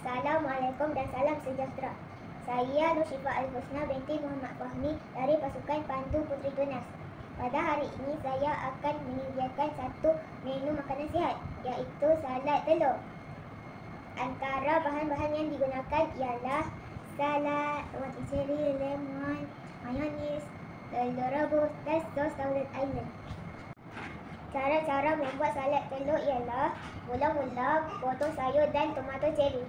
Assalamualaikum dan salam sejahtera. Saya Nur Syifa Al-Husna binti Muhammad Fahmi dari pasukan Pandu Puteri Tunas. Pada hari ini saya akan menyediakan satu menu makanan sihat, iaitu salad telur. Antara bahan-bahan yang digunakan ialah salad, roti ceri, lemon, mayonis, telur rebus dan sos Thousand Island. Cara-cara membuat salad telur ialah mula-mula potong sayur dan tomato ceri.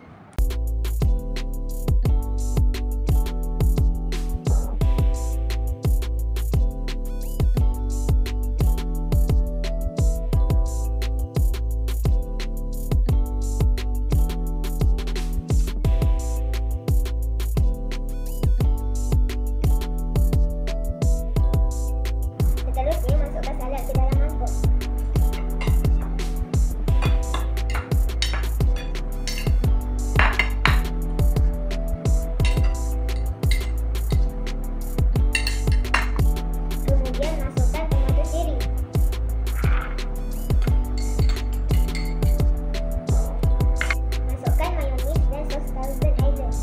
Seterusnya masukkan salad ke dalam mangkuk. Kemudian masukkan tomato ceri. Masukkan mayonis dan sos Thousand Island.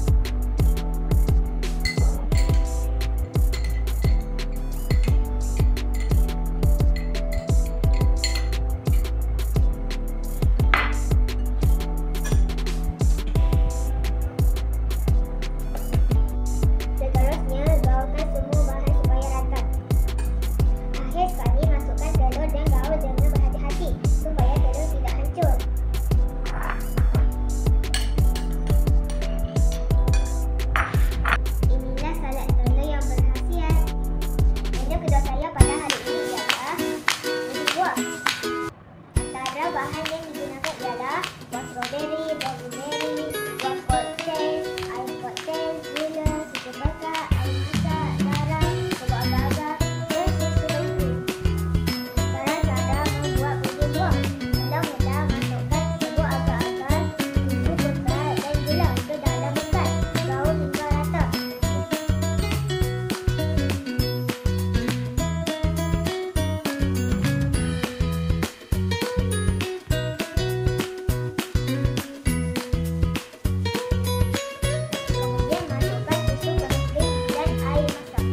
Seterusnya, gaulkan semua bahan supaya rata. Akhir sekali, masukkan telur dan gaul dengan berhati-hati supaya telur tidak hancur. Inilah salad telur yang berkhasiat. Menu kedua saya pada hari ini ialah ubi buah. Antara bahan yang digunakan ialah buah strawberry, blueberry, buah kotel, air kotel, gula, susu bakar, air masak, garam, telur agar-agar dan susu lendir. Cara-cara membuat ubi buah. Mula-mula masukkan telur agar-agar, susu bakar dan gula ke dalam bekal. Gaul hingga rata. Kemudian masukkan susu kering dan air masak.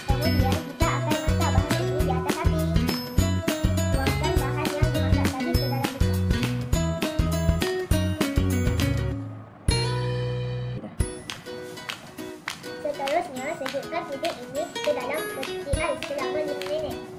Kemudian kita akan masak bahan ini di atas api. Tuangkan bahan yang dimasak tadi ke dalam bekal. Seterusnya, sejukkan puding ini ke dalam peti ais selama 5 minit.